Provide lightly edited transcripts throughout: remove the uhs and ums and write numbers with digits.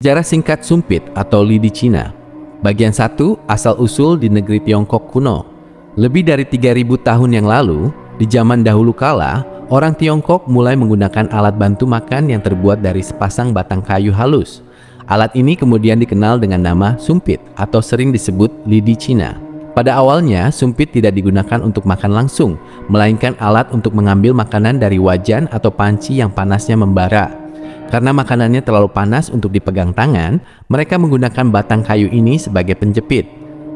Sejarah singkat sumpit atau lidi Cina. Bagian 1, asal-usul di negeri Tiongkok kuno. Lebih dari 3000 tahun yang lalu, di zaman dahulu kala, orang Tiongkok mulai menggunakan alat bantu makan yang terbuat dari sepasang batang kayu halus. Alat ini kemudian dikenal dengan nama sumpit atau sering disebut lidi Cina. Pada awalnya, sumpit tidak digunakan untuk makan langsung, melainkan alat untuk mengambil makanan dari wajan atau panci yang panasnya membara. Karena makanannya terlalu panas untuk dipegang tangan, mereka menggunakan batang kayu ini sebagai penjepit.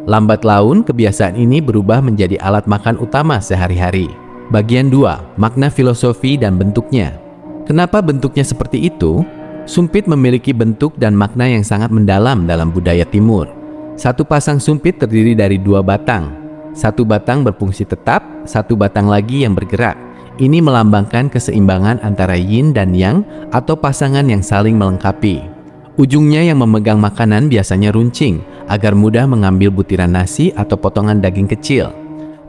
Lambat laun, kebiasaan ini berubah menjadi alat makan utama sehari-hari. Bagian 2, makna filosofi dan bentuknya. Kenapa bentuknya seperti itu? Sumpit memiliki bentuk dan makna yang sangat mendalam dalam budaya Timur. Satu pasang sumpit terdiri dari 2 batang. Satu batang berfungsi tetap, satu batang lagi yang bergerak. Ini melambangkan keseimbangan antara yin dan yang atau pasangan yang saling melengkapi. Ujungnya yang memegang makanan biasanya runcing agar mudah mengambil butiran nasi atau potongan daging kecil.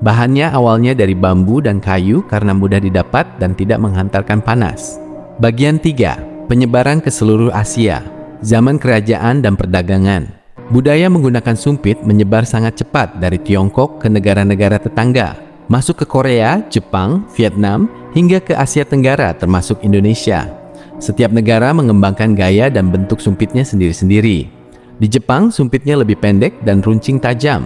Bahannya awalnya dari bambu dan kayu karena mudah didapat dan tidak menghantarkan panas. Bagian 3, penyebaran ke seluruh Asia. Zaman kerajaan dan perdagangan. Budaya menggunakan sumpit menyebar sangat cepat dari Tiongkok ke negara-negara tetangga. Masuk ke Korea, Jepang, Vietnam, hingga ke Asia Tenggara termasuk Indonesia. Setiap negara mengembangkan gaya dan bentuk sumpitnya sendiri-sendiri. Di Jepang, sumpitnya lebih pendek dan runcing tajam.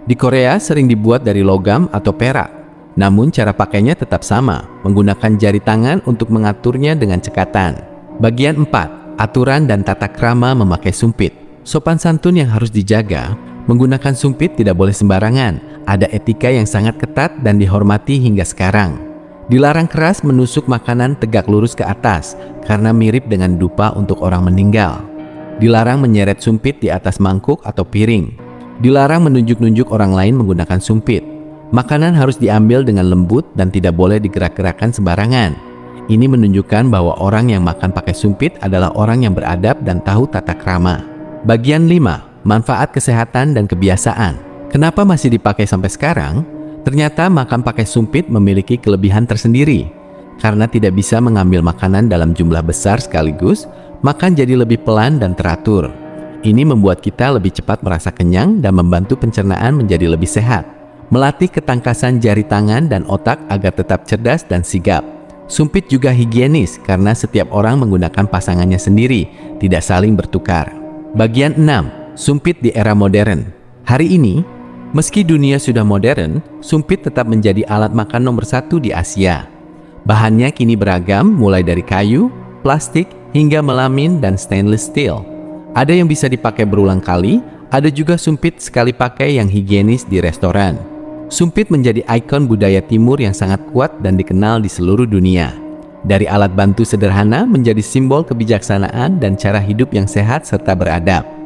Di Korea sering dibuat dari logam atau perak. Namun cara pakainya tetap sama, menggunakan jari tangan untuk mengaturnya dengan cekatan. Bagian 4, aturan dan tata krama memakai sumpit. Sopan santun yang harus dijaga. Menggunakan sumpit tidak boleh sembarangan. Ada etika yang sangat ketat dan dihormati hingga sekarang. Dilarang keras menusuk makanan tegak lurus ke atas karena mirip dengan dupa untuk orang meninggal. Dilarang menyeret sumpit di atas mangkuk atau piring. Dilarang menunjuk-nunjuk orang lain menggunakan sumpit. Makanan harus diambil dengan lembut dan tidak boleh digerak-gerakkan sembarangan. Ini menunjukkan bahwa orang yang makan pakai sumpit adalah orang yang beradab dan tahu tata krama. Bagian 5. Manfaat kesehatan dan kebiasaan. Kenapa masih dipakai sampai sekarang? Ternyata makan pakai sumpit memiliki kelebihan tersendiri. Karena tidak bisa mengambil makanan dalam jumlah besar sekaligus, makan jadi lebih pelan dan teratur. Ini membuat kita lebih cepat merasa kenyang dan membantu pencernaan menjadi lebih sehat. Melatih ketangkasan jari tangan dan otak agar tetap cerdas dan sigap. Sumpit juga higienis karena setiap orang menggunakan pasangannya sendiri, tidak saling bertukar. Bagian 6. Sumpit di era modern. Hari ini, meski dunia sudah modern, sumpit tetap menjadi alat makan nomor 1 di Asia. Bahannya kini beragam, mulai dari kayu, plastik, hingga melamin dan stainless steel. Ada yang bisa dipakai berulang kali, ada juga sumpit sekali pakai yang higienis di restoran. Sumpit menjadi ikon budaya Timur yang sangat kuat dan dikenal di seluruh dunia. Dari alat bantu sederhana menjadi simbol kebijaksanaan dan cara hidup yang sehat serta beradab.